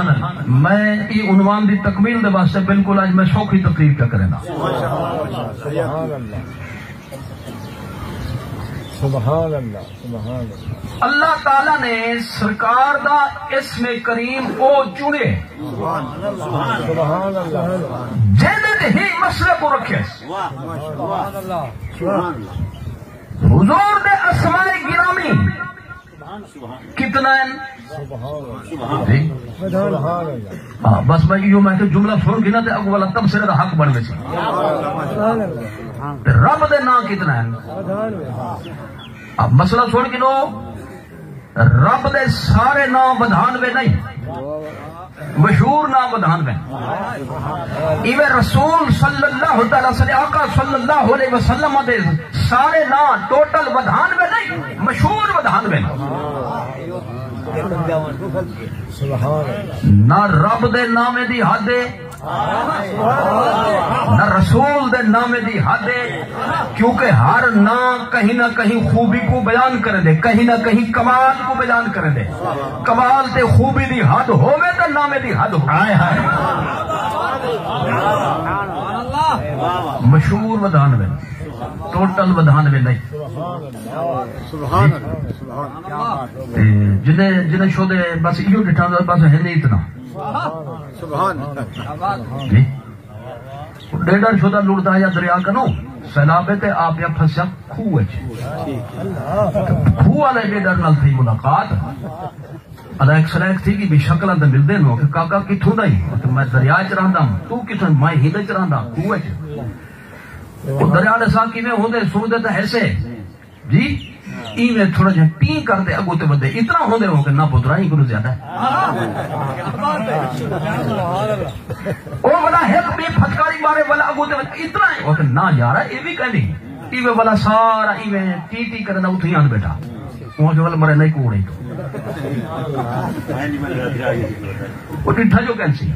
سبحان اللہ. میں یہ عنوان دی تکمیل دے واسطے بالکل آج میں سوکھی تقریر کیا کرنا. سبحان اللہ سبحان اللہ. اللہ تعالیٰ نے سرکار دا اسم کریم او چنے سبحان اللہ. جنہیں ہی مسئلے کو رکھے. سبحان اللہ. حضور دے اسماء گرامی کتنا ہے؟ جی ہاں بس میں یہ میں کہ جملہ سن گنا تے اگو والا تبصرے دا حق بن گئی. رب دے نام کتنا ہے؟ اب مسئلہ سن گنو. رب دے سارے نام بدھانوے نہیں، مشہور نام بدھانوے. ایویں رسول صلی اللہ تعالی وسلم آقا صلی اللہ علیہ وسلم دے سارے نام ٹوٹل بدھانوے نہیں، مشہور بدھانوے. نہ رب دے نامے دی حد ہے نہ رسول دے نامے دی حد ہے، کیونکہ ہر نام کہیں نہ کہیں خوبی کو بیان کرے دے، کہیں نہ کہیں کمال کو بیان کرے دے. کمال تے خوبی دی حد ہوے تے نامے دی حد ہو. مشہور بدھانوے ٹوٹل بدھانوے نہیں. جنہیں شودے بس یہ ڈٹھا بس ہے نہیں اتنا. ڈیڈر شدہ لڑتا یا دریا کنو سیلابے تے آپ یا پھنسیا خوہ خوہ والے ڈیڈر نال تھی ملاقات. ادا ایک سلیک تھی کہ بھی شکل اندر مل دے نو کہ کاکا کتھوں دا ہی میں دریا چ رہندا ہوں تو کتھوں میں ہی چ رہندا خوہ چ. دریا نے سا کیویں ہوندے سوندے تے ایسے جی ایویں تھوڑا جہا ٹی کرتے اگو تے ودے اتنا ہوندے ہو کہ نہ پترا ہی کچھ زیادہ ہے. او والا ایک بھی پھٹکاری مارے والا اگو تے اتنا ہے او کہ نہ یار اے بھی کہندی ایویں والا سارا ایویں ٹی کرنا اتھی آن بیٹھا وہ جو والا مرے نہیں کوڑے تو وہ ڈٹھا جو کینسی.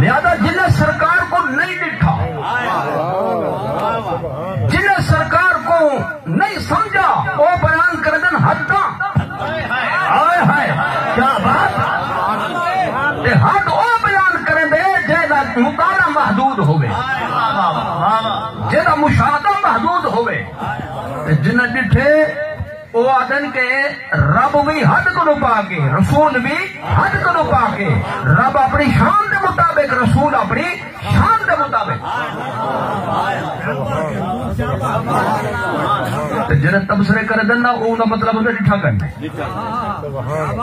لہذا جنہیں سرکار کو نہیں ڈٹھا، جنہیں سرکار کو نہیں سمجھا وہ بیان کر دن حداں. ہائے ہائے کیا بات. حد وہ بیان کریں دے جہاں مطالعہ محدود ہوئے، جہاں مشاہدہ محدود ہوئے. جنہیں ڈٹھے وہ آدن کے رب بھی حد کو پا کے رسول بھی حد کو پا کے رب اپنی شان کے مطابق رسول اپنی شان کے مطابق. جنہیں تبصرے کر دینا وہ مطلب ہوتا ڈٹھا کرنا.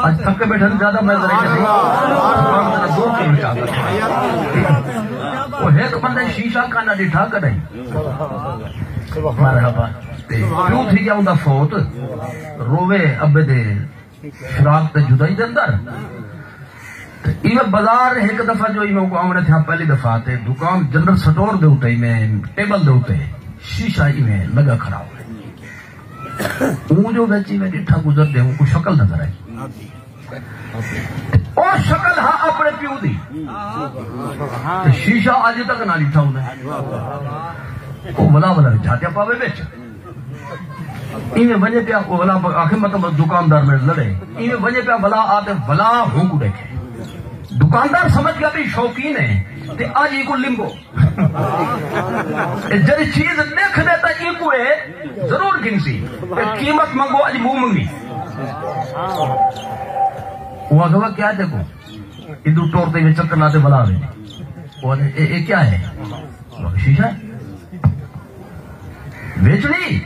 آج تھک کے بیٹھے زیادہ میں وہ ایک بندے شیشہ کا نہ ڈٹھا کر نہیں کیوں تھی گیا اندر فوت روے ابے دے شراک تے جدائی دے اندر. ایویں بازار ایک دفعہ جو ایویں کو آمنے تھا پہلی دفعہ تے دکان جنرل سٹور دے ہوتے ایویں ٹیبل دے ہوتے شیشہ ایویں لگا کھڑا ہوئے. اون جو بیچی میں ڈٹھا گزر دے ہوں کو شکل نظر آئی. اور شکل ہاں اپنے پیو دی شیشہ آج تک نہ ڈٹھا ہوں وہ بلا بلا جھاٹیا پاوے بیچ ایویں وجہ پیا وہ بلا آخر مطلب دکاندار میں لڑے ایویں وجہ پیا بلا آتے بلا ہوں کو دیکھے. دکاندار سمجھ گیا بھی شوقین ہے تے آج یہ کو لمبو جب چیز دیکھ دیتا یہ کو ہے ضرور گن سی قیمت منگو آج منہ منگی. وہ آگے کیا دیکھو ادھر ٹورتے ہوئے چکر لاتے بلا رہے وہ کیا ہے شیشہ بیچ لی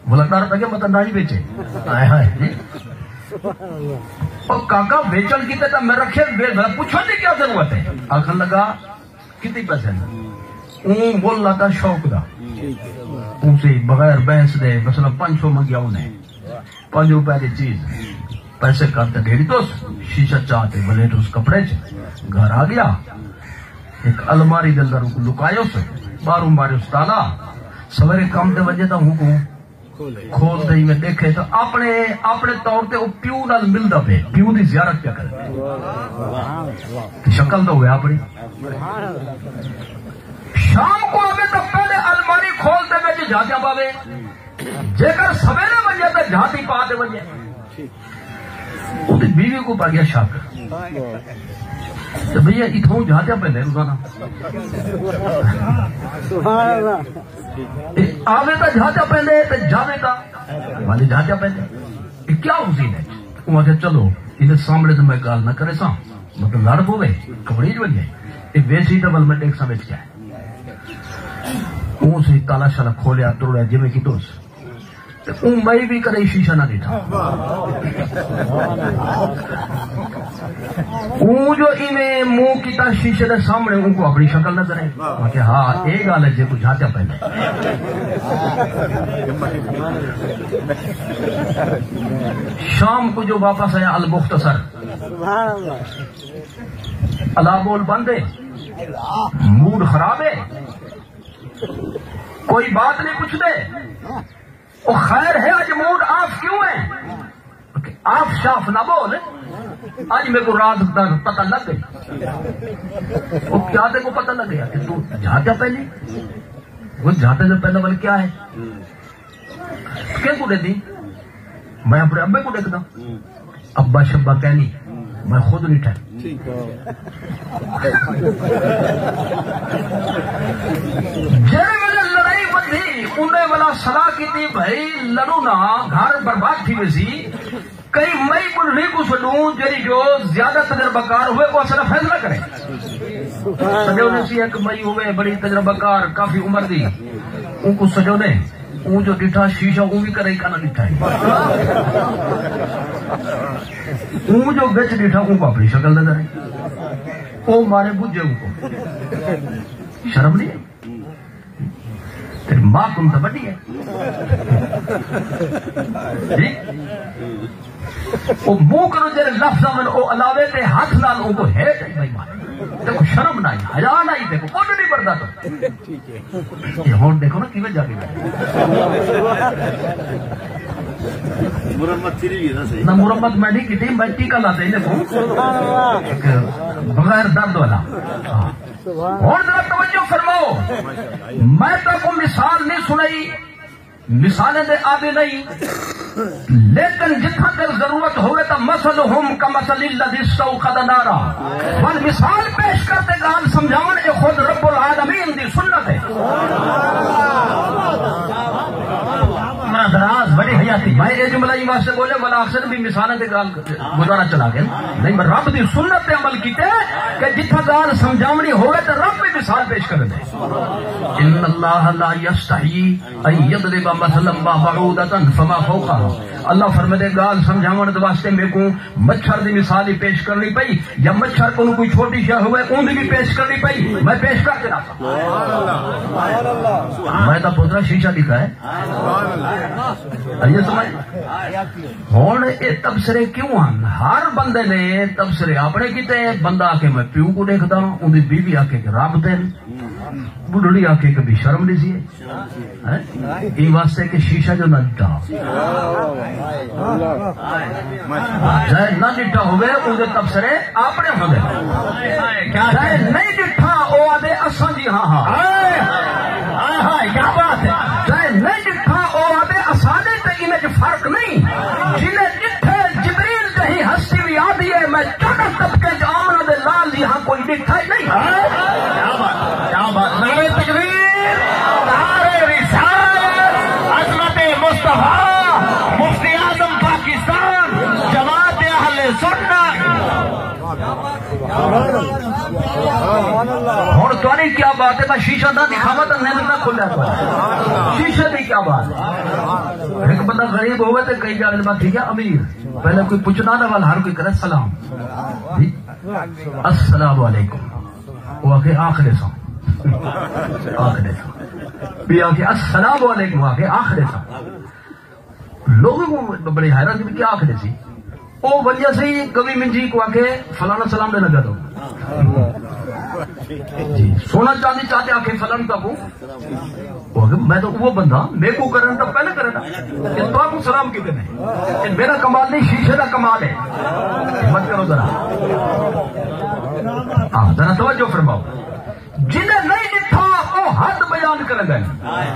بولا ڈر پہ مطلب نہ ہی بیچے. اور کاکا بیچن کی تو میں رکھے پوچھو جی کیا ضرورت ہے. آخر لگا کتنی پیسے اون بول رہا تھا شوق دا ان سے بغیر بحث دے مثلا 500 منگیا انہیں 5 روپے کی چیز پیسے کرتے ڈھیری تو شیشہ چاہتے بلیٹ اس کپڑے چ گھر آ گیا ایک الماری دے اندر لکایو سے باروں بارے اس تالا سویرے کام دے وجہ تا ہوں کو کھول دئی میں دیکھے تو اپنے طور تے پیو نال ملدا پے پیو دی زیارت کیا کرے شکل تو ہویا اپنی. شام کو آگے تو پہلے الماری کھول دے میں جھاتیاں پاوے جے کر سویرے وجہ تو جھاتی پا دے وجہ بیوی کو پا گیا شک تو بھیا اتوں جہاں پہ روزانہ آوے تو جہاں پہ جاوے کا والے جہاں پہ کیا حسین ہے وہ آخر چلو انہیں سامنے تو میں گال نہ کرے سا مطلب لڑ پوے کپڑی جو ہے یہ ویسی ڈبل میں دیکھ سمجھ کیا ہے اون سے تالا شالا کھولیا توڑیا جی میں کی دوست میں بھی کرے شیشہ نہ دیتا اون جو انہیں منہ کیتا شیشے دے سامنے ان کو اپنی شکل نظر ہے کہ ہاں ایک گال ہے جے کو جھاٹیا پہلے شام کو جو واپس آیا المختصر اللہ بول بند ہے موڈ خراب ہے کوئی بات نہیں پوچھ دے وہ خیر ہے آج موڈ آف کیوں ہے آف شاف نہ بول آج میرے کو رات پتہ لگ گئی وہ کیا دے کو پتہ لگ گیا کہ تو جھاٹیا پہلے وہ جھاٹے سے پہلے بل کیا ہے کیا کو دے دی میں اپنے ابے کو دیکھتا ابا شبا کہنی میں خود نہیں ٹھہر جیسے مجھے لڑائی بندھی انہیں والا صلاح کی تھی بھائی لڑو نا گھر برباد تھی ویسی کئی مئی بڑھڑی کو سنوں جی جو زیادہ تجربہ کار ہوئے وہ اصلا فیصلہ کرے سجو نے سی ایک مئی ہوئے بڑی تجربہ کار کافی عمر دی ان کو سجو نے اون جو ڈٹھا شیشہ اون بھی کرے کانا ڈٹھا ہے اون جو گچ ڈٹھا اون کو اپنی شکل نظر ہے او مارے بجھے ان کو شرم نہیں ہے تیری ماں کن تو بڑی ہے وہ منہ کرو جیسے لفظ میں او علاوے تے ہاتھ نال ان کو ہے بھائی مارے دیکھو شرم نہ آئی حیا نہ آئی دیکھو کون نہیں پڑتا تو یہ ہون دیکھو نا کیویں جا کے مرمت تھی نہ مرمت میں نہیں کی تھی میں ٹیکا لاتے انہیں کو بغیر درد والا اور ذرا توجہ فرماؤ میں تو کو مثال نہیں سنائی مثالیں دے آدھے نہیں لیکن جتنا تک ضرورت ہوئے تو مثلہم کمثل الذی استوقد نارا بل مثال پیش کرتے گال سمجھاؤں اے خود رب العالمین دی سنت ہے دراز بڑی حیاتی میں یہ جملہ ہی واسطے بولے بلا اکثر بھی مثالیں دے گال گزارا چلا گیا نہیں میں رب دی سنت پہ عمل کیتے کہ جتنا گال سمجھاونی ہوئے تو رب بھی مثال پیش کر دے ان اللہ لا یستحی ان یضرب مثلا ما بعودۃ فما فوقها اللہ فرمائے گال سمجھاون دے واسطے میں کو مچھر دی مثال ہی پیش کرنی پئی یا مچھر کو کوئی چھوٹی شے ہوئے اون دی بھی پیش کرنی پئی میں پیش کر کے رکھا میں تو پوترا شیشہ دکھا ہے یہ سمجھ ہوں یہ تبصرے کیوں ہیں ہر بندے نے تبصرے اپنے کیتے بندہ آ کے میں پیو کو دیکھتا ہوں ان کی بیوی آ کے رب دین بڑھڑی آ کے کبھی شرم نہیں سی یہ واسطے کہ شیشہ جو نہ ڈٹا چاہے نہ ڈٹا ہوئے ان کے تبصرے اپنے ہوئے چاہے نہیں ڈٹا وہ آدھے اساں جی ہاں ہاں کیا بات ہے چاہے نہیں ڈٹا وہ آدھے اسانے تے انہیں فرق نہیں جنہیں ڈٹھے جبریل کہیں ہستی بھی آدھی ہے میں چڑھ طبقے آمنہ دے لال جی ہاں کوئی ڈٹھا ہی نہیں کیا بات نعرہ تکبیر نعرہ رسالت عظمت مصطفیٰ مفتی اعظم پاکستان جماعت اہل سنت اور تمہاری کیا بات ہے میں شیشہ نہ دکھاوا تو نیند نہ کھولیا تو شیشے کی کیا بات ہے ایک بندہ غریب ہوگا تو کئی جانے بات ٹھیک ہے امیر پہلے کوئی پوچھنا نہ والا ہر کوئی کرے سلام السلام علیکم وہ آخر آخر سا بھی آخر السلام علیکم آخر آخر سا لوگوں کو بڑی حیرت بھی کیا آخر سی وہ وجہ سے ہی کبھی منجی کو آکے فلانا سلام دے لگا دو جی سونا چاندی چاہتے آکے فلان کا کو میں تو وہ بندہ میں کو کرنا تو پہلے کرنا کہ تو آپ کو سلام کی دینے میرا کمال نہیں شیشے کا کمال ہے مت کرو ذرا ذرا توجہ فرماؤ جنہیں نہیں ڈٹھا وہ حد بیان کر گئے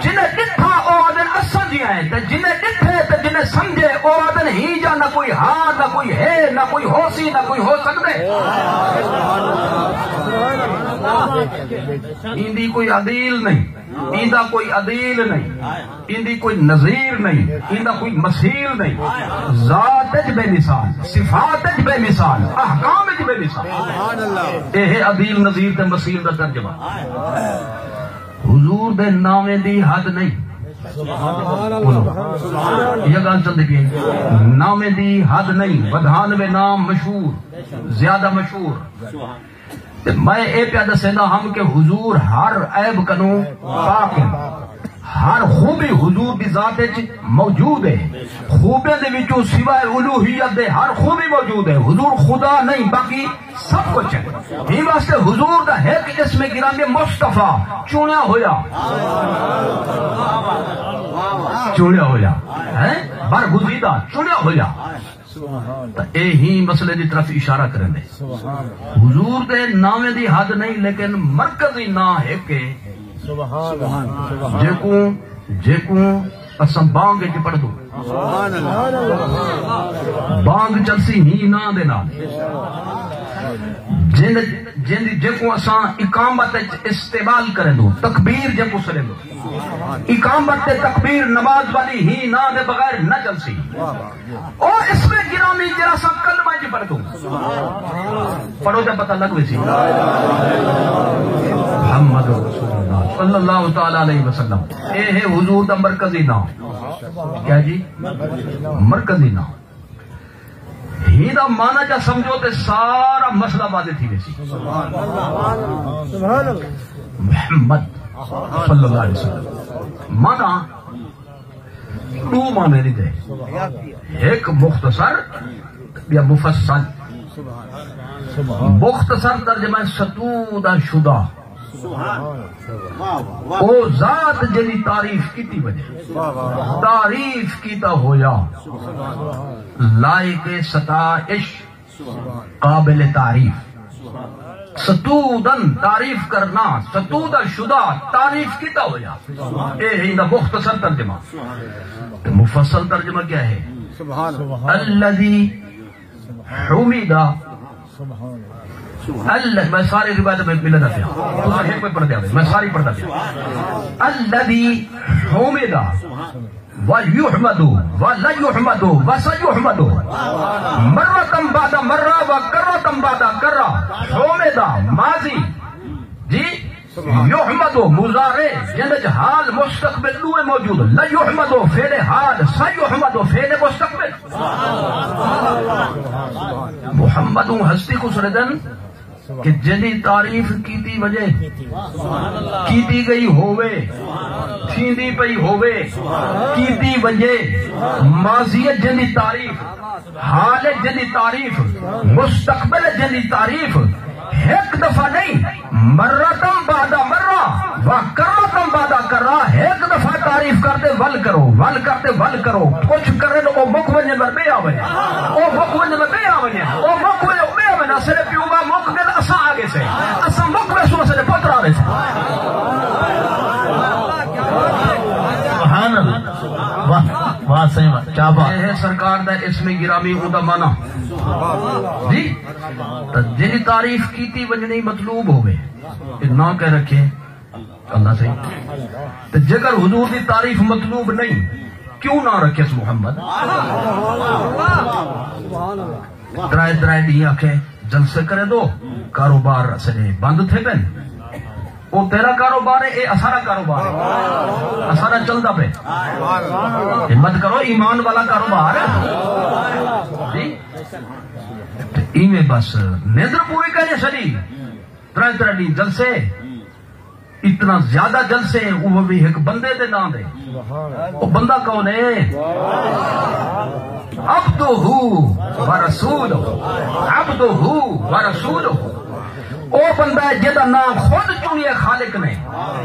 جنہیں ڈٹھا وہ آدن اصل جی ہیں جنہیں ڈٹھے تو جنہیں سمجھے وہ آدن ہی جا نہ کوئی ہاں نہ کوئی ہے نہ کوئی ہو سی نہ کوئی ہو سکتے اندی کوئی عدیل نہیں ایندا کوئی عدیل نہیں اندی کوئی نظیر نہیں ایندا کوئی مثیل نہیں ذات بے مثال صفات بے مثال احکام بے مثال اے عدیل نظیر تے مثیل دا ترجمہ حضور دے نامے دی حد نہیں یہ گل چلتی پی نامے دی حد نہیں 92 نام مشہور زیادہ مشہور میں اے پیا دسینا ہم کہ حضور ہر عیب کنو پاک ہر خوبی حضور دی ذات موجود ہے خوبیاں دے وچوں سوائے الوہیت دے ہر خوبی موجود ہے حضور خدا نہیں باقی سب کچھ ہے یہ واسطے حضور دا ہے کہ اس میں گرامی مصطفیٰ چونیا ہویا برگزیدہ چونیا ہویا اے ہی مسئلے دی طرف اشارہ کریں دے حضور دے نامے دی حد نہیں لیکن مرکزی نا ہے کہ جیکوں اسم بانگ چ پڑھ دو بانگ چلسی ہی نا دے نال جیکوں اساں اقامت استعمال کریں دو تکبیر جیکوں سرے دو اقامت تکبیر نماز والی ہی نا دے بغیر نہ چلسی اور اس میں گرامی جرا سا کلمہ جی پڑھ دو پڑھو جب پتہ لگ ویسی محمد رسول اللہ صلی اللہ تعالی علیہ وسلم اے ہے حضور دا مرکزی نام کیا جی مرکزی نام ہی دا معنی جا سمجھو تے سارا مسئلہ واضح تھی ویسی محمد صلی اللہ علیہ وسلم معنی دو معنی نہیں دے ایک مختصر یا مفصل مختصر ترجمہ ستودہ شدہ او ذات جنی تعریف کیتی وجہ تعریف کیتا ہویا لائق ستائش قابل تعریف ستودن تعریف کرنا ستودہ شدہ تعریف کیتا ہویا اے ہی دا مختصر ترجمہ مفصل ترجمہ کیا ہے الذی حمیدہ اللہ میں ساری روایت میں ملنا پیا ایک میں پڑھ دیا میں ساری پڑھتا پیا الذی حمیدہ وَيُحْمَدُ وَلَا يُحْمَدُ وَسَيُحْمَدُ مرتم بعد مرہ وکرتم بعد کرہ حمیدہ ماضی جی یحمد مضارع جنج حال مستقبل دوے موجود لا یحمد فعل حال سیحمد فعل مستقبل محمد ہستی کو سردن کہ جنی تعریف کیتی وجہ کیتی گئی ہووے تھیندی پئی ہووے کیتی وجہ ماضی جنی تعریف حال جنی تعریف مستقبل جنی تعریف ایک دفعہ نہیں مرتم بعد مرہ وکرتم بعد کرہ ایک دفعہ تعریف کرتے ول کرو ول کرتے ول کرو کچھ کرے لو او مک ونجے میں بے آوے او مک ونجے میں بے آوے او مک ونجے بے آوے نہ سرے پیوبا مک دل اسا آگے سے اسا مک میں سو سے پتر آوے سے سبحان اللہ واہ صحیح بات کیا بات ہے سرکار دا اس میں گرامی اوندا مانا جی جنی تعریف کیتی وجنی مطلوب ہوئے نہ کہہ رکھے اللہ صحیح تو جگر حضور دی تعریف مطلوب نہیں کیوں نہ رکھے اس محمد درائے درائے دی آکھے جلسے کرے دو کاروبار سے بند تھے پہن وہ تیرا کاروبار ہے اے اسارا کاروبار ہے اسارا چلتا پہ ہمت کرو ایمان والا کاروبار جی ایویں بس نیندر پوری کرے سڑی ترائے ترائے دی جلسے اتنا زیادہ جلسے وہ بھی ایک بندے دے نام دے وہ بندہ کون ہے عبدہ ورسولہ عبدہ ورسولہ او بندہ ہے جدا نام خود چنیے خالق نے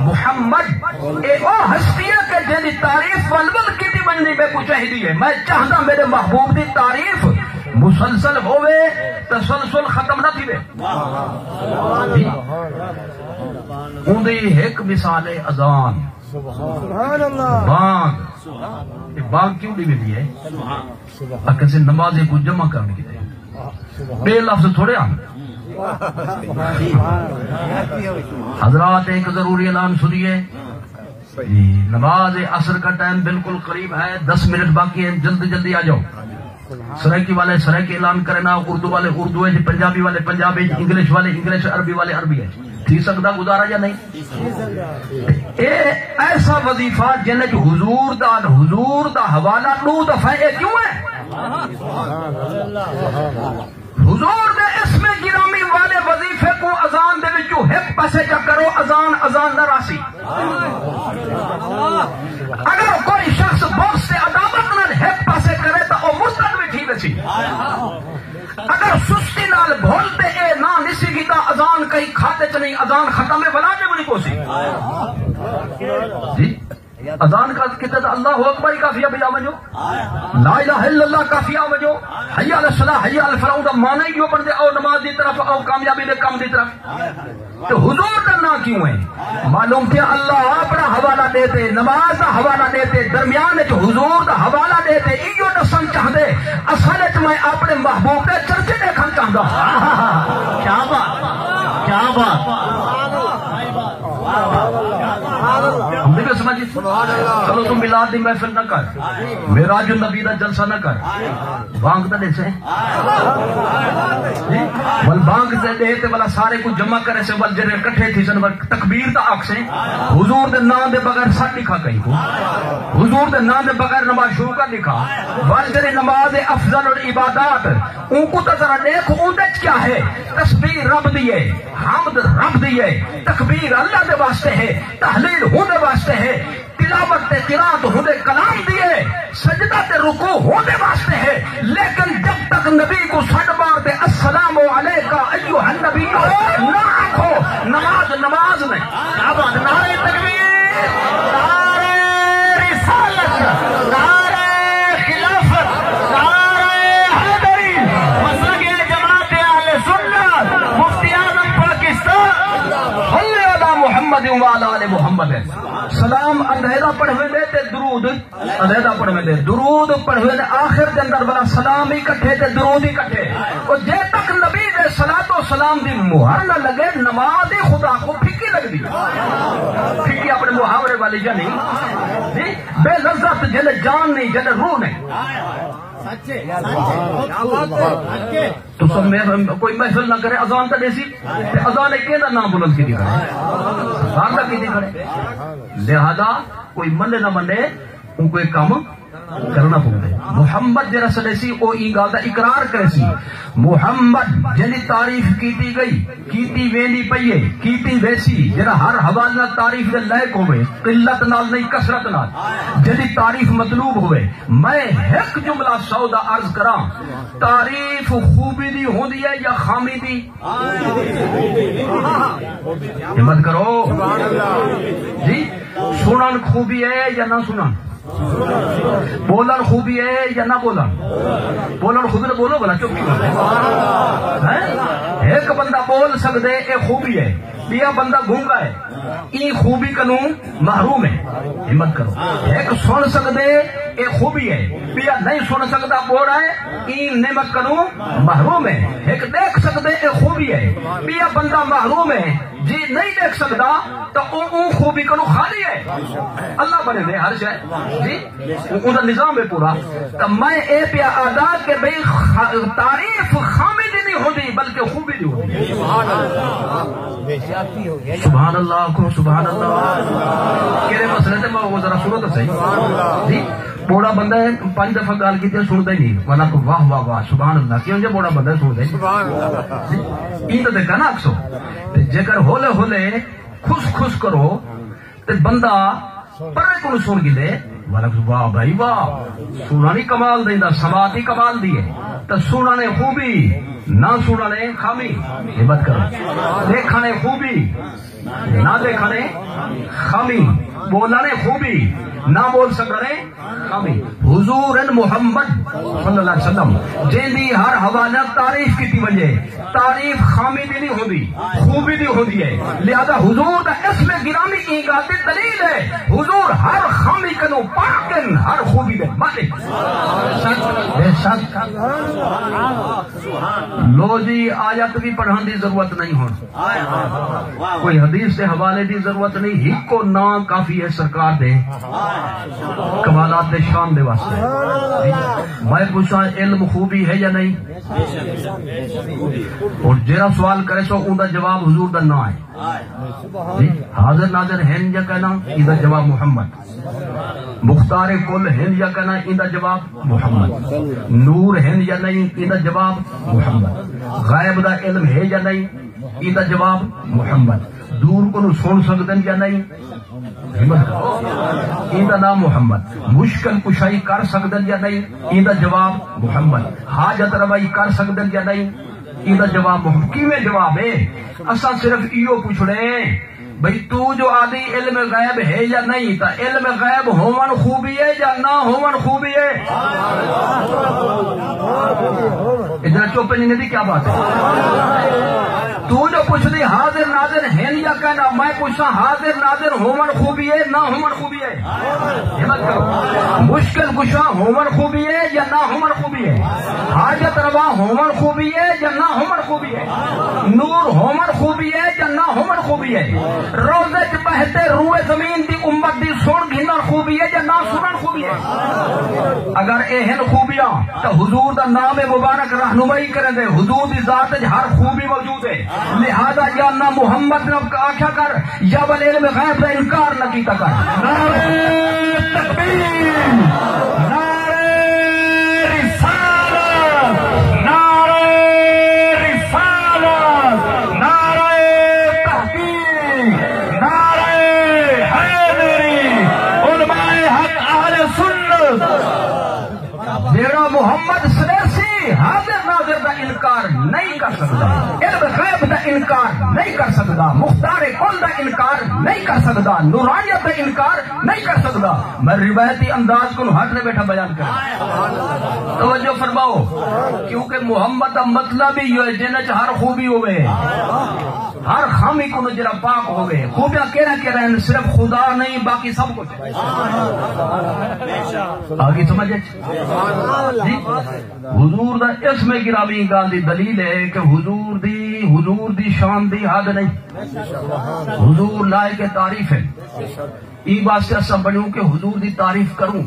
محمد اے او ہستی ہے کہ جنی تعریف ولول کی دی بننی میں کچھ چاہیے ہے میں چاہتا میرے محبوب دی تعریف مسلسل ہوئے تسلسل ختم نہ تھی بے ان دی ایک مثال اذان بانگ یہ باغ کیوں دی ملی ہے کسی نماز کو جمع کرنے کی بے لفظ تھوڑے آن حضرات ایک ضروری اعلان سنیے نماز عصر کا ٹائم بالکل قریب ہے 10 منٹ باقی ہے جلدی جلدی آ جاؤ سرائکی والے سرائکی اعلان کرنا اردو والے اردو ہے پنجابی والے پنجابی انگلش والے انگلش عربی والے عربی ہے تھی سکتا گزارا یا نہیں اے ایسا وظیفہ جن حضور دا حوالہ 2 دفعہ کیوں ہے حضور دے اسم گرامی والے وظیفے کو اذان دے وچوں ایک پاسے چا کرو اذان نہ راسی اگر کوئی شخص بغض سے عداوت نال ایک پاسے کرے تو وہ مرتد بھی ٹھیک سی اگر سستی نال بھولتے اے نہ نسی گیتا اذان کہیں کھاتے چ نہیں اذان ختم ہے ولا جب نہیں کوسی جی اذان کا کہتے تھا اللہ اکبر کافی بجا وجو لا الہ الا اللہ کافی وجو حی علی الصلاۃ حی علی الفلاح دا معنی ہی پڑھ دے او نماز دی طرف او کامیابی دے کام دی طرف تو حضور کا نہ کیوں ہے معلوم کہ اللہ اپنا حوالہ دیتے نماز کا حوالہ دیتے درمیان وچ حضور کا حوالہ دیتے ایو دسن چاہندے اصل وچ میں اپنے محبوب دے چرچے دیکھن چاہندا کیا بات ہم نے سمجھی چلو تم میلاد دی محفل نہ کر معراج النبی دا جلسہ نہ کر بانگ تے دے سے ول بانگ تے دے تے والا سارے کو جمع کرے سے ول جڑے اکٹھے تھی سن تکبیر تا آکھ سے حضور دے نام دے بغیر سٹ لکھا کہیں کو حضور دے نام دے بغیر نماز شروع کر لکھا ول جڑے نماز افضل العبادات ان کو تو ذرا دیکھ اون وچ کیا ہے تسبیح رب دی ہے حمد رب دی ہے تکبیر اللہ دے واسطے ہے تحلیل ہونے واسطے ہے تلاوت تے قرات ہونے کلام دیے سجدہ تے رکوع ہونے واسطے ہے لیکن جب تک نبی کو سٹ مار دے السلام علیکہ ایھا النبی نہ آکھو نماز نہیں کیا بات نعرہ تکبیر نعرہ رسالت نعرہ خلافت نعرہ حیدری مسلک جماعت اہل سنت مفتی اعظم پاکستان صلی علی محمد وعلی آل محمد سلام علیحدہ پڑھوے دے تے درود علیحدہ پڑھوے دے درود پڑھوے دے آخر دے اندر والا سلام ہی کٹھے تے درود ہی کٹھے اور جے تک نبی دے صلاۃ و سلام دی مہر نہ لگے نماز خدا کو پھیکی لگ دی پھیکی اپنے محاورے والی جا نہیں جی بے لذت جن جان نہیں جن روح نہیں تو سب کوئی محفل نہ کرے اذان تا دیسی اذان ایک دا نام بلند کی دی کرے اذان تا کی دی کرے لہذا کوئی منے نہ منے ان کو ایک کام کرنا پڑے محمد جرا سلیسی او ای گال دا اقرار کرے سی محمد جنی تعریف کیتی گئی کیتی وینی پئیے کیتی ویسی جرا ہر حوالے نال تعریف دے لائق ہوئے قلت نال نہیں کثرت نال جنی تعریف مطلوب ہوئے میں ایک جملہ سودا عرض کراں تعریف خوبی دی ہوندی ہے یا خامی دی ہمت کرو جی سنن خوبی ہے یا نہ سنن بولن خوبی ہے یا نہ بولن خود نے بولو بلا چپ ایک بندہ بول سکتے اے خوبی ہے بیا بندہ گونگا ہے ای خوبی کنو محروم ہے ہمت کرو ایک سن سکتے اے خوبی ہے بیا نہیں سن سکتا بول رہا ہے ای نعمت کنو محروم ہے ایک دیکھ سکتے اے خوبی ہے بیا بندہ محروم ہے جی نہیں دیکھ سکتا تو اون خوبی کنو خالی ہے اللہ بنے دے ہر شے جی اون دا نظام ہے پورا تو میں اے پیا ادا کہ بھئی تعریف خامی دی نہیں ہوندی بلکہ خوبی دی ہوندی سبحان اللہ کو سبحان اللہ کہڑے مسئلے تے میں وہ ذرا سنو تو صحیح جی بوڑا بندہ ہے 5 دفعہ گال کی تے سندا ہی نہیں ورنہ کو واہ واہ واہ سبحان اللہ کیوں جے بوڑا بندہ سندا ہی سبحان اللہ این تے کنا اکسو تے جے کر ہولے ہولے خوش کرو تے بندہ پرے کو سن گلے واہ بھائی واہ سونا نہیں کمال دیندا سماعت ہی کمال دی ہے تو سونا نے خوبی نہ سونا نے خامی ہمت کرو دیکھا نے خوبی نہ دیکھا نے خامی بولا نے خوبی نہ بول سکرے خامی حضور محمد صلی اللہ علیہ وسلم جن دی ہر حوالہ تعریف کی وجہ تعریف خامی دی نہیں ہوندی خوبی دی ہوندی ہے لہذا حضور کا اسم گرامی کی گاتی دلیل ہے حضور ہر خامی کنو پاکن ہر خوبی دے مالک بے شک لو جی آیت بھی پڑھان دی ضرورت نہیں ہو کوئی حدیث سے حوالے دی ضرورت نہیں ہی کو نام کافی ہے سرکار دے کمالات دے شان دے واسطے میں پوچھا علم خوبی ہے یا نہیں اور جیرا سوال کرے سو ان دا جواب حضور دا نہ ہے حاضر ناظر ہند یا کہنا ان دا جواب محمد مختار کل ہند یا کہنا ان دا جواب محمد نور ہند یا نہیں ان دا جواب محمد غائب دا علم ہے یا نہیں ان دا جواب محمد دور کو سن سکتے یا نہیں ان دا نام محمد مشکل کشائی کر سکتے یا نہیں ان دا جواب محمد حاجت روائی کر سکتے یا نہیں ان دا جواب محمد کیویں جواب ہے اساں صرف ایو پوچھنے بھئی تو جو آدھی علم غیب ہے یا نہیں تا علم غیب ہومن خوبی ہے یا نہ ہومن خوبی ہے ادھر چوپے نہیں دی کیا بات ہے تو جو پوچھ دی حاضر ناظر ہیں یا کہنا میں پوچھا حاضر ناظر ہومن خوبی ہے نہ ہومن خوبی ہے ہمت کرو مشکل کشا ہومن خوبی ہے یا نہ ہومن خوبی ہے حاجت روا ہومن خوبی ہے یا نہ ہومن خوبی ہے نور ہومن خوبی ہے یا نہ ہومن خوبی ہے روزے چ بہتے روئے زمین دی امت دی سن گھنن خوبی ہے یا نہ سنن خوبی ہے اگر اہن خوبیاں تو حضور دا نام مبارک رہنمائی کریں دے حضور دی ذات ہر خوبی موجود ہے لہذا یا نہ محمد نے آخیا کر یا بل علم غیب کا انکار نہ کیتا کر نعرہ تکبیر نعرہ رسالت نعرہ رسالت نعرہ تحقیق نعرہ حیدری علماء حق اہل سنت جیڑا محمد سلیسی حاضر ناظر کا انکار نہیں کر سکتا علم غیب کا انکار نہیں کر سکتا مختار کل کا انکار نہیں کر سکتا نورانیت کا انکار نہیں کر سکتا میں روایتی انداز کو ہٹ نے بیٹھا بیان کر توجہ فرماؤ کیونکہ محمد کا مطلب ہی ہے جن ہر خوبی ہوئے ہر خامی کو جرا پاک ہوئے خوبیاں کہنا کہہ رہے ہیں صرف خدا نہیں باقی سب کچھ آگے سمجھے جی حضور دا اسم گرامی گال دی دلیل ہے کہ حضور دی شان دی حد نہیں حضور لائق تعریف ہے ای بات سے ایسا بنیوں کہ حضور دی تعریف کروں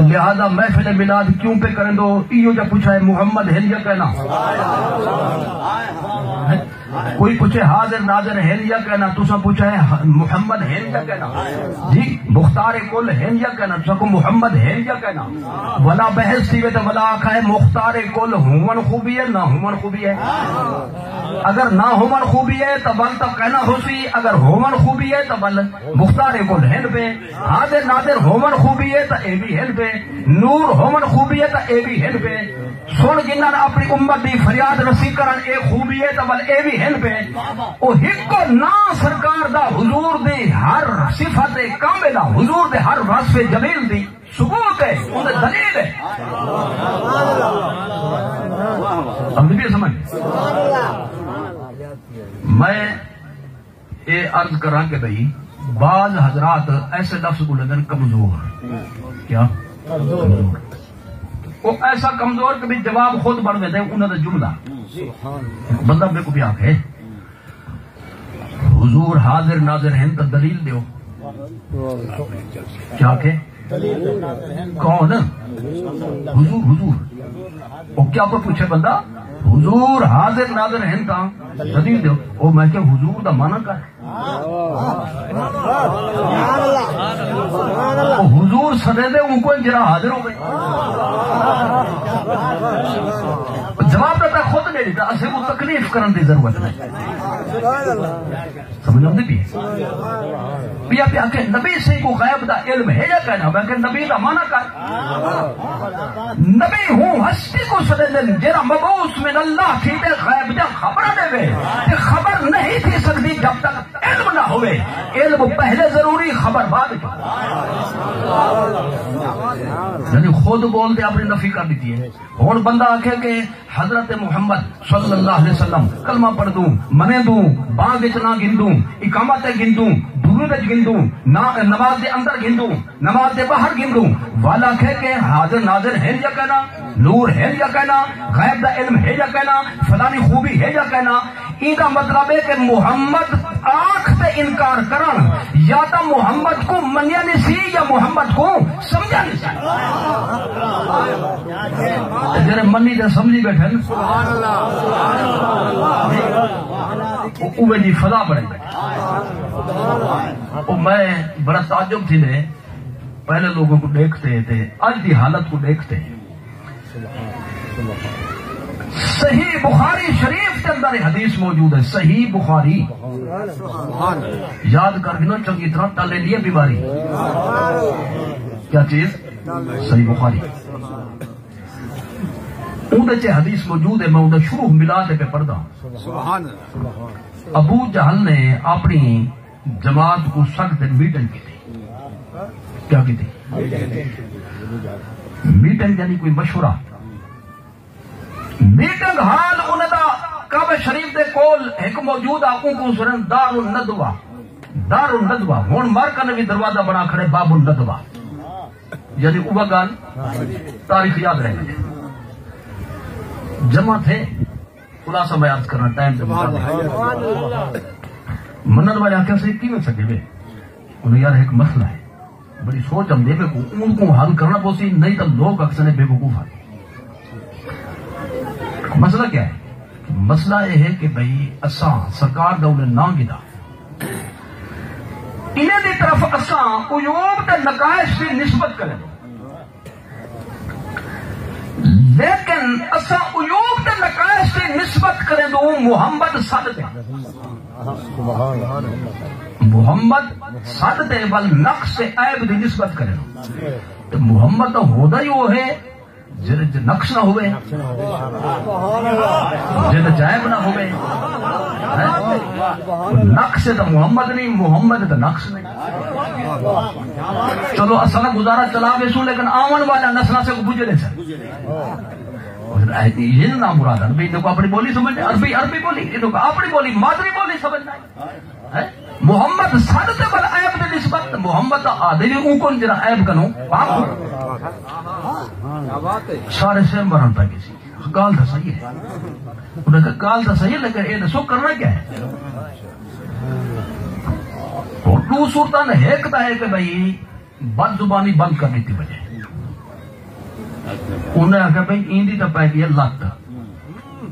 لہذا محفل میلاد کیوں پہ کریں دو ایو جا پوچھا ہے محمد ہے یا کہنا کوئی پوچھے حاضر ناظر ہے یا کہنا تسا پوچھا ہے محمد ہے یا کہنا جی مختار کل ہے یا کہنا تسا کو محمد ہے یا کہنا ولا بحث تھی تو ولا آخا ہے مختار کل ہومن خوبی ہے نہ ہومن خوبی ہے اگر نہ ہومن خوبی ہے تو بل تو کہنا ہو سی اگر ہومن خوبی ہے تو بل مختار کل ہند پہ حاضر ناظر ہومن خوبی ہے تو اے بھی ہند پہ نور ہومن خوبی ہے تو اے بھی ہند پہ سن گنن اپنی امت دی فریاد رسی کرن اے خوبی ہے تو بل اے بھی ہند پہ او ہکو نا سرکار دا حضور دی ہر صفت کاملہ حضور دے ہر وصف جمیل دی ثبوت ہے ان دلیل ہے اب بھی سمجھ میں یہ عرض کرا کہ بھئی بعض حضرات ایسے لفظ کو لگن کمزور کیا کمزور وہ ایسا کمزور کہ بھی جواب خود بڑھ گئے تھے انہوں نے جملہ بندہ میرے کو بھی آنکھ ہے حضور حاضر ناظر ہیں تو دلیل دیو کیا کہ کون حضور وہ کیا پر پوچھے بندہ حضور حاضر ناظر ہیں تا دلیل دیو وہ میں کہ حضور دا مانا کا ہے حضور سدے دے ان کو جرا حاضر ہو گئے جواب دیتا خود نہیں دیتا اسے کو تکلیف کرن دی ضرورت نہیں سمجھ آتی بھی پیا پیا کہ نبی سے کو غیب دا علم ہے یا کہنا میں کہ نبی دا مانا کر نبی ہوں ہستی کو سدے دن جرا مبعوث من اللہ تھی دے غیب دا خبر دے گئے کہ خبر نہیں تھی سکتی جب تک علم نہ ہو ہوئے علم پہلے ضروری خبر بعد کی یعنی خود بولتے اپنی نفی کر دیتی ہے اور بندہ آکھے کہ حضرت محمد صلی اللہ علیہ وسلم کلمہ پڑھ دوں منے دوں باغ نہ گندوں اقامت گندوں درود گندوں نماز دے اندر گندوں نماز دے باہر گندوں والا کہے کہ حاضر ناظر ہے یا کہنا نور ہے یا کہنا غیب دا علم ہے یا کہنا فلانی خوبی ہے یا کہنا ایدہ مطلب ہے کہ محمد آنکھ تے انکار کرن یا تا محمد کو منیا نہیں سی یا محمد کو سمجھا نہیں سی جنہیں منی تے سمجھی بیٹھے اوہ جی فضا بڑھے میں بڑا تعجب تھی نے پہلے لوگوں کو دیکھتے تھے آج دی حالت کو دیکھتے صحیح بخاری شریف کے اندر حدیث موجود ہے صحیح بخاری یاد کر کے نا چنگی طرح ٹالے لیے بیماری کیا چیز صحیح بخاری اندر چے حدیث موجود ہے میں اندر شروع ملاد پہ پڑھتا ہوں ابو جہل نے اپنی جماعت کو سخت میٹنگ کی تھی کیا کی تھی میٹنگ یعنی کوئی مشورہ میٹنگ حال انہیں دا کعبہ شریف دے کول ایک موجود آقوں کو سرن دار الندوہ ہون مارکا نے بھی دروازہ بنا کھڑے باب الندوہ یعنی اوہ گال تاریخ یاد رہے گئے جمع تھے خلاصہ میں یاد کرنا ٹائم سے منن والے آکھیں سے کی میں سکے بے انہیں یار ایک مسئلہ ہے بڑی سوچ ہم دے بے کو ان کو حل کرنا پوسی نہیں تو لوگ اکثر بے وقوف آتے مسئلہ کیا ہے مسئلہ یہ ہے کہ بھئی اساں سرکار دا انہیں نہ گدا انہیں دی طرف اساں عیوب تے نقائص کی نسبت کریں لیکن اساں عیوب تے نقائص کی نسبت کریں تو محمد صد دے محمد صد دے بل نقص تے عیب دی نسبت کریں تو محمد تو ہودا ہی وہ ہے جن نقص نہ ہوئے جن جائب نہ ہوئے نقص تو محمد نہیں محمد تو نقص نہیں چلو اصلا گزارا چلا بے سو لیکن آمن والا نسلہ سے گزرے سر یہ نام مراد ہے ان کو اپنی بولی سمجھنا عربی بولی ان کو اپنی بولی مادری بولی سمجھنا ہے محمد صد بل عیب دے نسبت محمد آدھلی اون جنا عیب کنو سارے سیم بران پہ کسی گال تھا صحیح ہے انہوں نے کہا گال تھا صحیح ہے لیکن یہ دسو کرنا کیا ہے اور دو صورتان ایک تا ہے کہ بھئی بد زبانی بند کرنی تھی وجہ انہوں نے کہا بھئی ایندی تا پہ کیا لت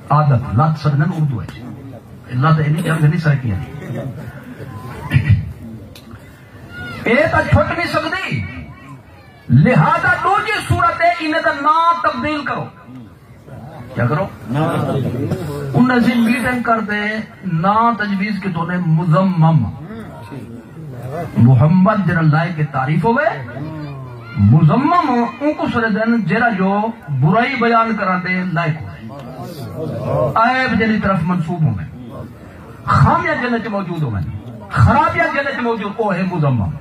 عادت لت سرنن اردو ہے لت اینی جب نہیں سر کیا نہیں اے تا چھوٹ نہیں سکتی لہذا دوجی صورت ہے انہیں دا نام تبدیل کرو کیا کرو انہیں سے میٹنگ کر دے نا تجویز کے تو نے مزمم محمد جن اللہ کے تعریف ہوئے مزمم ان کو سر دن جرا جو برائی بیان کرا دے لائق ہوئے عیب جنی طرف منصوب ہوئے خامیاں جنت موجود ہوئے خرابیاں جنت موجود وہ ہے مزمم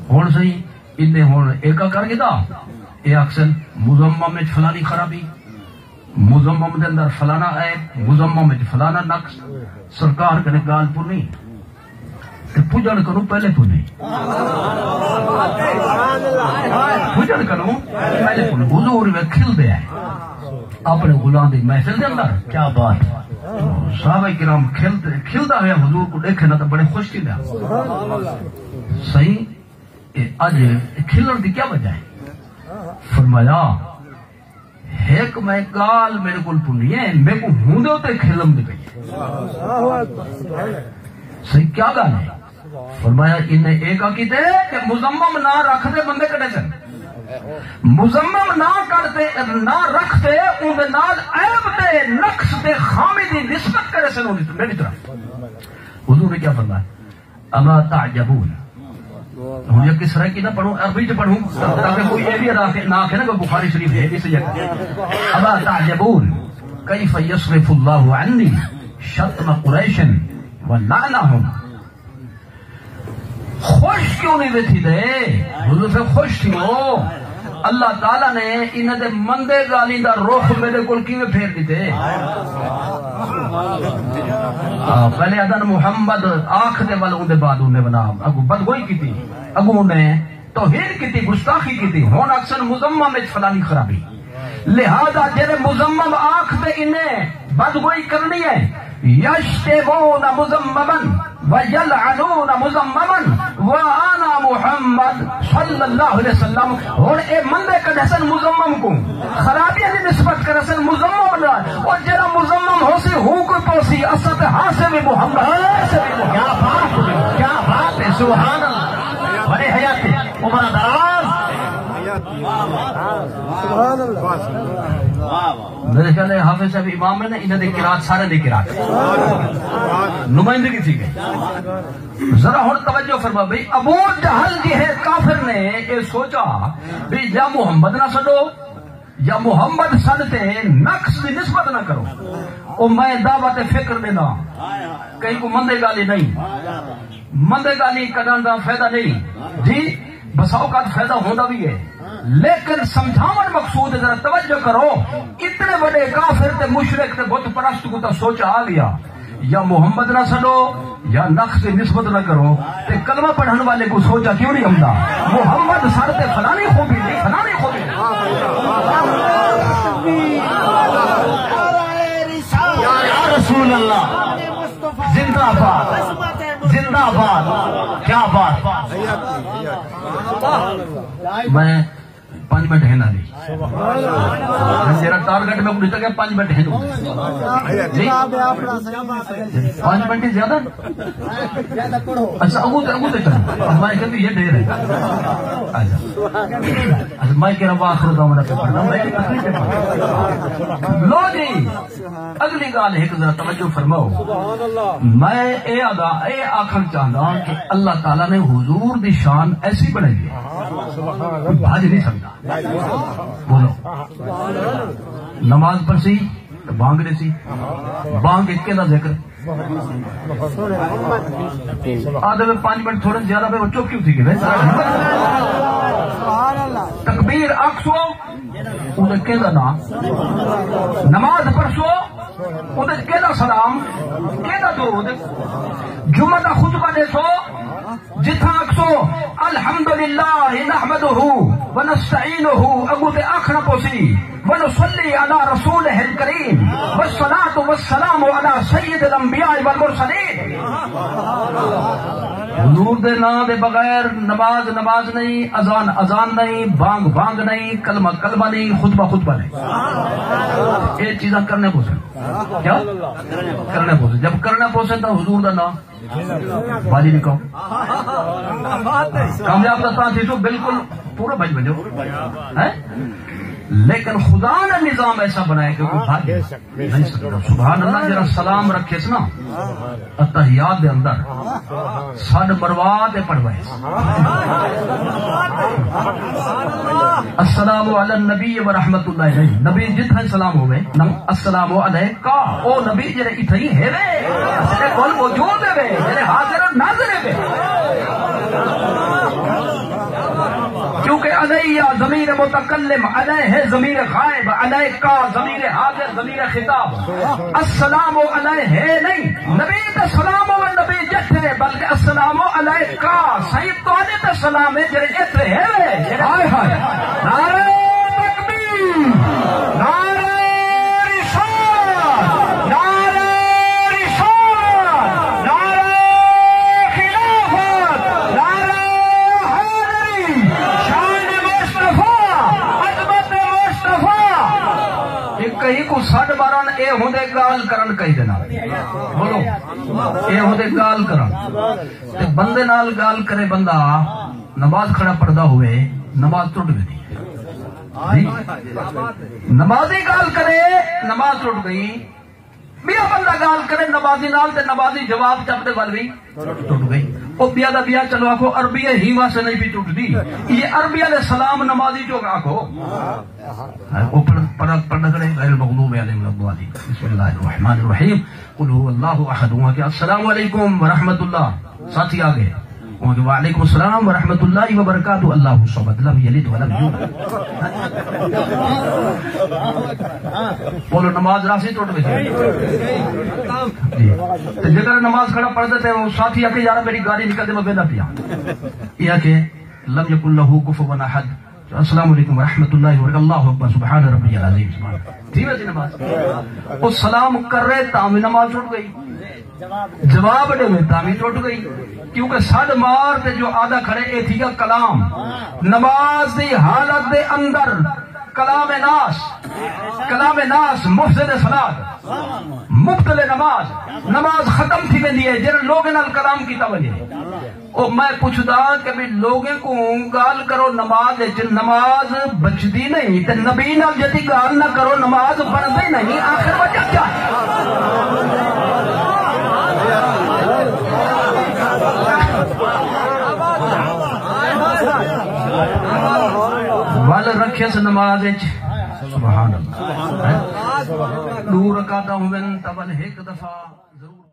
ہون صحیح انہیں ہون ایکا کر گیا اے اکثر مزمم میں فلانی خرابی مزمم دے اندر فلانا عیب مزمم میں فلانا نقص سرکار کنے گال پر نہیں پوجن کرو پہلے تو نہیں پوجن کرو پہلے تو نہیں حضور میں کھل دے آئے اپنے غلام دی محفل دے اندر کیا بات صحابہ کرام کھلتا ہے حضور کو دیکھے نا تو بڑے خوش کی دیا صحیح آج کھلن دی کیا وجہ ہے فرمایا ایک میں گال میرے کو پنی ہے میرے کو ہوندے ہوتے کھلم دی پہی صحیح کیا گال ہے فرمایا انہیں ایک آکیتے کہ مزمم نہ رکھ دے بندے کٹے سن مزمم نہ کرتے نہ رکھتے اندھے نال عیب دے نقص دے خامی دی نسبت کرے سن میری طرف حضور نے کیا فرمایا اما تعجبون ہوں یہ کس طرح کی نہ پڑھوں عربی سے پڑھوں تاکہ کوئی یہ بھی نہ آکھے نا کہ بخاری شریف ہے اس جگہ اما تعجبون کیف یصرف اللہ عنی شتم قریش ولعنہم خوش کیوں نہیں دیتی دے حضور سے خوش تھی ہو اللہ تعالیٰ نے انہیں دے مندے گالی دا روح میرے کل کیویں پھیر دیتے پہلے ادن محمد آنکھ دے والوں دے بعد انہیں بنا اگو بدگوئی کی تھی اگو انہیں توہین کی تھی گستاخی کی تھی ہون اکثر مزمم میں فلانی خرابی لہذا جنہیں مزمم آنکھ دے انہیں بدگوئی کرنی ہے یشتمون مزممن ویلعنون مزممن وانا محمد صلی اللہ علیہ وسلم اور اے مندے کا حسن مزمم کو خرابی علی نسبت کر حسن مزمم نہ اور جرا مزمم ہو سی ہوں کو پوسی اصل ہاسے بھی محمد کیا بات ہے سبحان اللہ بڑے حیات عمر دراز سبحان اللہ میرے خیال ہے حافظ صاحب امام ہے نا انہوں نے قرات سارے نے قرات نمائندگی تھی گئی ذرا ہوں توجہ فرما بھئی ابو جہل جی ہے کافر نے یہ سوچا بھی یا محمد نہ سڈو یا محمد سدتے نقص کی نسبت نہ کرو او میں دعوت فکر دینا کہیں کو مندے گالی نہیں مندے گالی کرنے کا فائدہ نہیں جی بس اوقات فائدہ ہوتا بھی ہے لیکن سمجھاون مقصود ذرا توجہ کرو اتنے بڑے کافر تے مشرک تے بت پرست کو تو سوچا آ گیا یا محمد نہ سڈو یا نقص کی نسبت نہ کرو تے کلمہ پڑھنے والے کو سوچا کیوں نہیں ہمدا محمد سر تے فلانی خوبی نہیں فلانی خوبی یا رسول اللہ زندہ باد زندہ باد کیا بات میں 5 منٹ ہے نا میرا ٹارگیٹ میں پوچھتا کہ 5 منٹ ہے 5 منٹ زیادہ اچھا اگو تے چلو میں کہتی یہ ڈیر ہے اچھا میں کہہ رہا آخر دا میرا پیپر لو جی اگلی گال ایک ذرا توجہ فرماؤ میں اے آخر چاہتا کہ اللہ تعالیٰ نے حضور دی شان ایسی بنائی ہے بھاج نہیں سکتا بولو نماز پر سی بانگ دے سی بانگ ایک دا ذکر آدھے میں 5 منٹ تھوڑے زیادہ پہ چوک کیوں تھی کہ تکبیر اکسو انہیں کہ دا نام نماز پرسو انہیں کہ دا سلام کہ دا درود جمعہ دا خطبہ دے سو جتھا اکسو الحمدللہ نحمدہ ونستعینہ اگو دے آخر پوسی ونصلی علی رسولہ الکریم والصلاة والسلام علی سید الانبیاء والمرسلین حضور دے نا دے بغیر نماز نماز نہیں اذان اذان نہیں بانگ بانگ نہیں کلمہ کلمہ نہیں خطبہ خطبہ نہیں یہ چیزاں کرنے پوسے کیا کرنے پوسے جب کرنے پوسے تو حضور دا نا باجی نہیں کہو کامیاب دستا تھی تو بالکل پورا بج بجو لیکن خدا نے نظام ایسا بنایا کہ کوئی بھاگ نہیں سکتا سبحان اللہ جرا سلام رکھے نا اتحیات دے اندر سڈ مروا دے پڑھوائے السلام علی النبی و رحمت اللہ علیہ نبی جتھا سلام ہوئے السلام علیکہ او نبی جرے اتھائی ہے وے جرے کول موجود ہے وے جرے حاضر و ناظر ہے وے کیونکہ علیہ ضمیر متکلم علیہ ضمیر غائب علیہ کا ضمیر حاضر ضمیر خطاب السلام علیہ ہے نہیں نبی تے سلام و نبی جتھے بلکہ السلام علیہ کا سید تو نے تے سلام ہے جڑے اتھے ہے ہائے ہائے نعرہ تکبیر نعرہ رسالت نعرہ رسالت نعرہ خلافت نعرہ حیدری کہیں کو سڈ مارن اے ہوندے گال کرن کہیں دینا بولو اے ہوندے گال کرن تے بندے نال گال کرے بندہ نماز کھڑا پڑھدا ہوئے نماز ٹوٹ گئی نمازی گال کرے نماز ٹوٹ گئی بیا بندہ گال کرے نمازی نال تے نمازی جواب چپ دے ول بھی ٹوٹ گئی او بیا دا بیا چلو آکھو عربی ہی واسطے نہیں بھی ٹوٹ دی یہ عربی علیہ السلام نمازی جو آکھو او پڑھ کرے غیر المغضوب علیہم الضالین بسم اللہ الرحمن الرحیم قل هو اللہ احد السلام علیکم ورحمۃ اللہ ساتھی آگے وعلیکم السلام ورحمۃ اللہ وبرکاتہ اللہ صمد لم یلد ولم یولد. بولو نماز راسی ٹوٹ گئی جی. جگر نماز کھڑا پڑھتے تھے وہ ساتھی آ کے یار میری گاڑی نکل دے میں بیٹھا پیا یہ کہ لم یکن لہ کفوا احد. السلام علیکم ورحمۃ اللہ وبرکاتہ اللہ اکبر سبحان ربی العظیم. ٹھیک ہے جی نماز وہ سلام کر رہے تامی نماز ٹوٹ گئی. جواب دے میں تامی ٹوٹ گئی کیونکہ صد مار تے جو آدھا کھڑے اے تھی گا کلام نماز دی حالت دے اندر کلام ناس مفسد صلاۃ مبتل نماز ختم تھی ویندی ہے جن لوگ نال کلام کیتا وجے. او میں پوچھدا کہ بھی لوگوں کو گال کرو نماز بچدی نہیں تے نبی نال جدی گال نہ کرو نماز بندی نہیں. آخر وجہ کیا ول رکھے سے نماز سبحان اللہ 2 رکعتاں ہوئن تبل ایک دفعہ ضرور